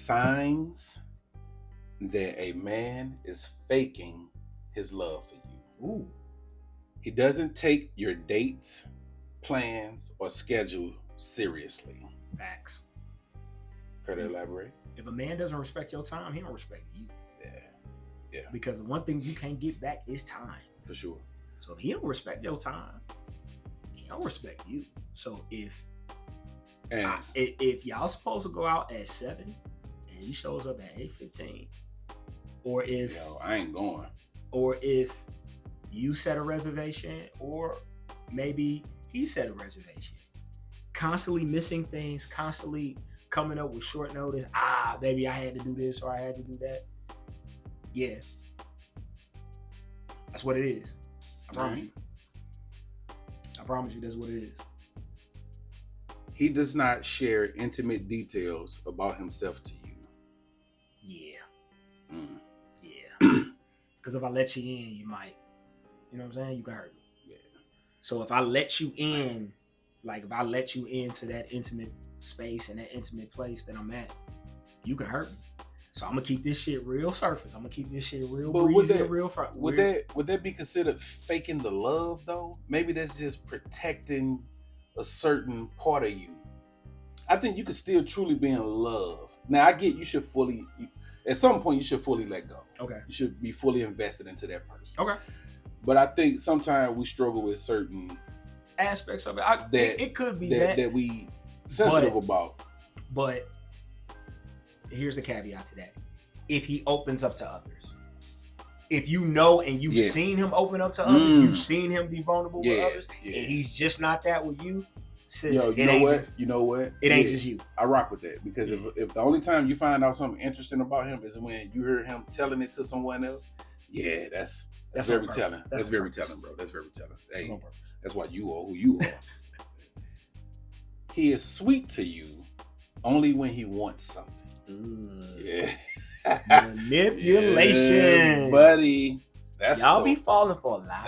signs that a man is faking his love for you. Ooh. He doesn't take your dates, plans, or schedule seriously. Facts. Could I elaborate? If a man doesn't respect your time, he don't respect you. Yeah, Because the one thing you can't get back is time. for sure. So if he don't respect your time, he don't respect you. So if y'all supposed to go out at 7 and he shows up at 8:15, or if I ain't going. Or if you set a reservation, or maybe he set a reservation. Constantly missing things, constantly coming up with short notice. Baby, I had to do this or I had to do that. Yeah. That's what it is. I promise you. I promise you that's what it is. He does not share intimate details about himself to you. Yeah. Mm. Yeah. Because if I let you in, you might, you know what I'm saying? You can hurt me. Yeah. So if I let you in, like if I let you into that intimate space and that intimate place that I'm at, you can hurt me. So I'm gonna keep this shit real surface. I'm gonna keep this shit real breezy and real front. Would that be considered faking the love though? Maybe that's just protecting a certain part of you. I think you could still truly be in love. Now I get at some point you should fully let go. Okay. You should be fully invested into that person. Okay. But I think sometimes we struggle with certain aspects of it. It could be that we sensitive about. But here's the caveat to that. If he opens up to others, if you know and you've seen him open up to others, you've seen him be vulnerable with others, and he's just not that with you, sis, you know what? It ain't just you. I rock with that because if the only time you find out something interesting about him is when you hear him telling it to someone else, that's very telling. That's very telling, bro. That's very telling. Hey, that's why you are who you are. He is sweet to you only when he wants something. Yeah. Manipulation, buddy. Y'all be falling for a lot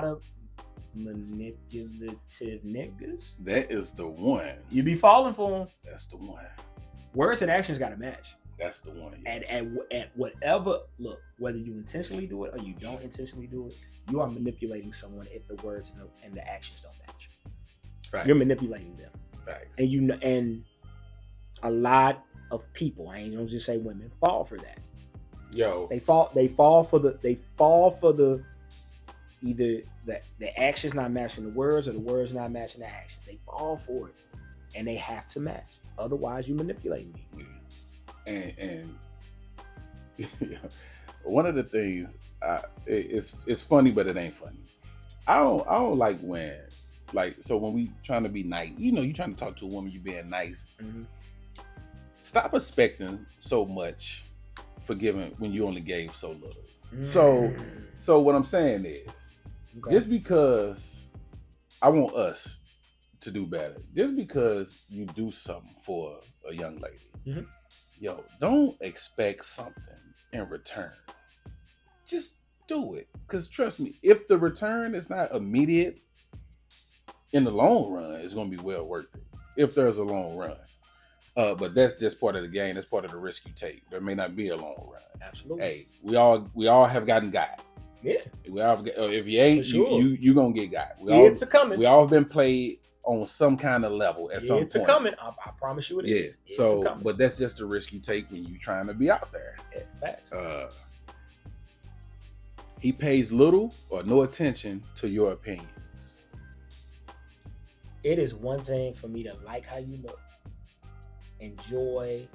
of manipulative niggas. That is the one. You be falling for them. That's the one. Words and actions got to match. That's the one. Yeah. At whatever, look, whether you intentionally do it or you don't intentionally do it, you are manipulating someone if the words and the actions don't match. Facts. You're manipulating them. Facts. And a lot of people, I ain't gonna just say women, fall for that. They fall for the either the actions not matching the words or the words not matching the actions. They fall for it, and they have to match. Otherwise, you manipulate me. And one of the things it's funny, but it ain't funny. I don't like when when we trying to be nice. You trying to talk to a woman, you being nice. Mm-hmm. Stop expecting so much for giving when you only gave so little. So what I'm saying is, just because I want us to do better, just because you do something for a young lady, don't expect something in return. Just do it. Because trust me, if the return is not immediate, in the long run, it's going to be well worth it. If there's a long run. But that's just part of the game. That's part of the risk you take. There may not be a long run. Absolutely. Hey, we all have gotten got. Yeah. If you ain't, you gonna get got. It's a coming. We all have been played on some kind of level at some point. It's a coming. I promise you it is. So, but that's just the risk you take when you're trying to be out there. Yeah, facts. He pays little or no attention to your opinions. It is one thing for me to like how you look, enjoy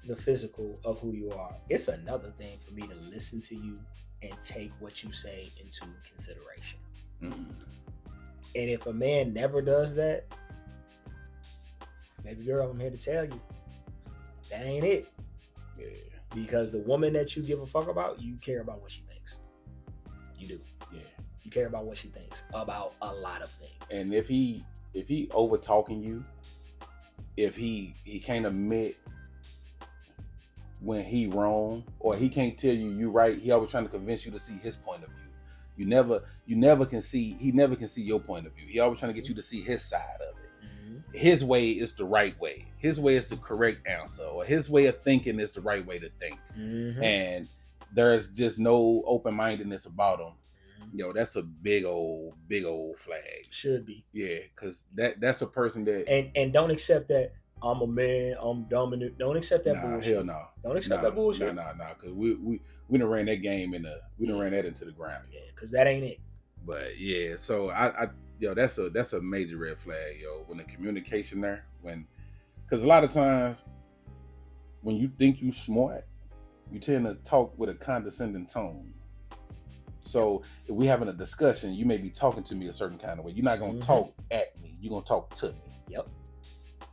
the physical of who you are. It's another thing for me to listen to you and take what you say into consideration. Mm-hmm. And if a man never does that, baby girl, I'm here to tell you, that ain't it. Yeah. Because the woman that you give a fuck about, you care about what she thinks. You do. Yeah. You care about what she thinks about a lot of things. And if he over talking you, if he can't admit when he wrong, or he can't tell you right, he always trying to convince you to see his point of view. He never can see your point of view. He always trying to get you to see his side of it. Mm-hmm. his way is the right way. His way is the correct answer, or his way of thinking is the right way to think. And there's just no open-mindedness about him. Yo, that's a big old flag. Should be. Yeah, because that's a person that and don't accept that I'm a man, I'm dominant. Don't accept that bullshit. Hell no. Don't accept that bullshit. Nah. Because we done ran that game we done ran that into the ground. Yeah, because that ain't it. But yeah, so I that's a major red flag, yo. When the communication there, because a lot of times when you think you smart, you tend to talk with a condescending tone. So if we having a discussion, you may be talking to me a certain kind of way. You're not gonna talk at me. You're gonna talk to me. Yep.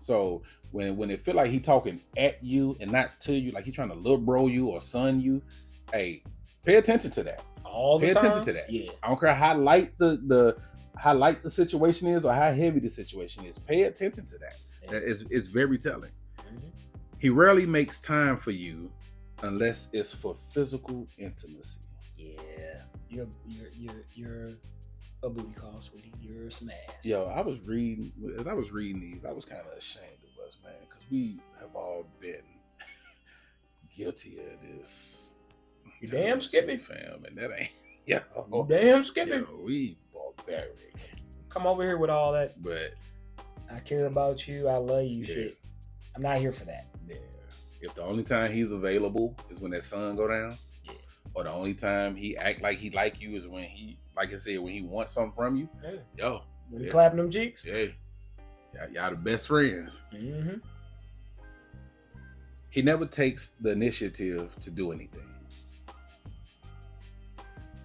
So when it feel like he talking at you and not to you, like he trying to little bro you or son you, hey, pay attention to that. Pay attention to that. Yeah. I don't care how light the situation is or how heavy the situation is. Pay attention to that. Yeah. It's very telling. He rarely makes time for you unless it's for physical intimacy. Yeah. You're a booty call, sweetie. You're some ass. Yo, as I was reading these, I was kind of ashamed of us, man, because we have all been guilty of this. You damn Skippy, fam, and that ain't yo. You damn Skippy. Yo, we barbaric. Come over here with all that. But I care about you. I love you. Yeah. Shit. I'm not here for that. Yeah. If the only time he's available is when that sun go down. Or the only time he act like he like you is when he, like I said, when he wants something from you. Yeah. Yo. When he clapping them cheeks. Yeah. Y'all the best friends. He never takes the initiative to do anything.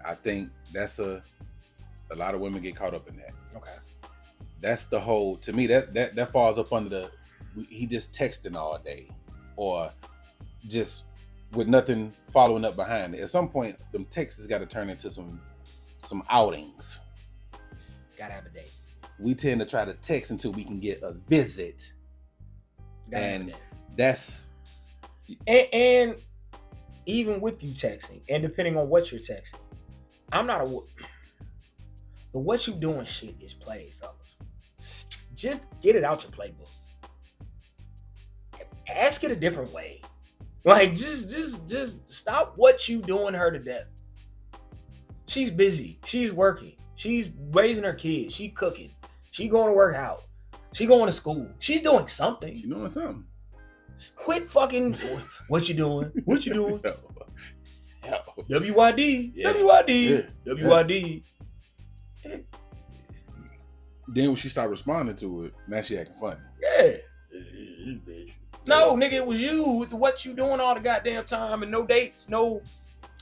I think that's a lot of women get caught up in that. Okay. That's the whole, to me, that falls up under he just texting all day. Or just with nothing following up behind it. At some point, them texts got to turn into some outings. Gotta have a date. We tend to try to text until we can get a visit. And that's... And even with you texting, and depending on what you're texting, I'm not the what you doing shit is played, fellas. Just get it out your playbook. Ask it a different way. Like, just stop what you doing her to death. She's busy. She's working. She's raising her kids. She cooking. She going to work out. She going to school. She's doing something. She's doing something. Quit fucking. What you doing? What you doing? Yo. WYD. Yeah. WYD. Yeah. WYD. Yeah. Then when she started responding to it, now she acting funny. Yeah. Bitch. No, nigga, it was you with what you doing all the goddamn time and no dates, no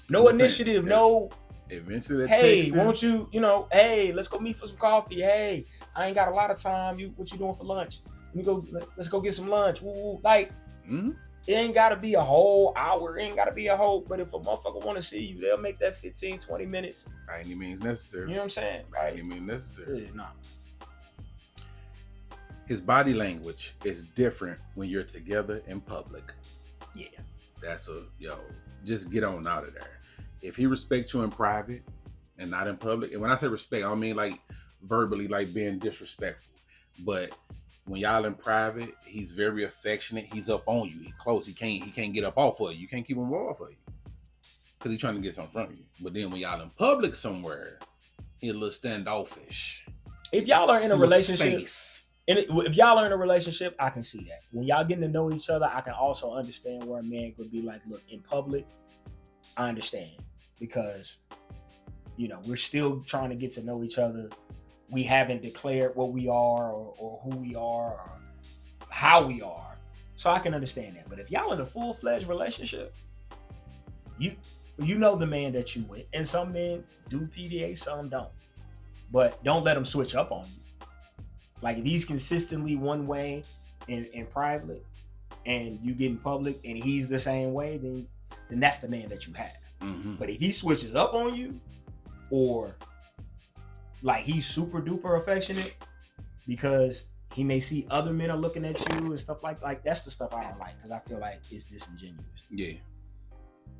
initiative, no. Eventually, hey, won't you, hey, let's go meet for some coffee. Hey, I ain't got a lot of time. What you doing for lunch? Let's go get some lunch. Woo. Like, it ain't got to be a whole hour. It ain't got to be a whole, but if a motherfucker want to see you, they'll make that 15, 20 minutes. By any means necessary. You know what I'm saying? By any means necessary. Yeah, nah. His body language is different when you're together in public. Yeah. That's just get on out of there. If he respects you in private and not in public, and when I say respect, I don't mean like verbally, like being disrespectful, but when y'all in private, he's very affectionate. He's up on you. He's close. He can't get up off of you. You can't keep him off of you because he's trying to get something from you. But then when y'all in public somewhere, he's a little standoffish. If y'all are in a relationship, if y'all are in a relationship, I can see that. When y'all getting to know each other, I can also understand where a man could be like, look, in public, I understand. Because, we're still trying to get to know each other. We haven't declared what we are or who we are or how we are. So I can understand that. But if y'all in a full-fledged relationship, you know the man that you with. And some men do PDA, some don't. But don't let them switch up on you. Like, if he's consistently one way in private and you get in public and he's the same way, then that's the man that you have. Mm-hmm. But if he switches up on you, or like he's super duper affectionate because he may see other men are looking at you and stuff like that's the stuff I don't like, because I feel like it's disingenuous. Yeah.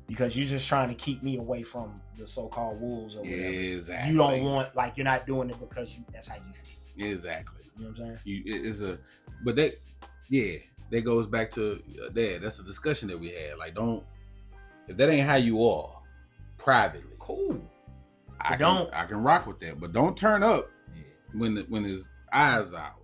Because you're just trying to keep me away from the so-called wolves or whatever. Exactly. You don't want, like, you're not doing it because that's how you feel. Exactly. You know what I'm saying? That goes back to that's a discussion that we had. Like, if that ain't how you are privately, cool. I can rock with that, but don't turn up when his eyes out.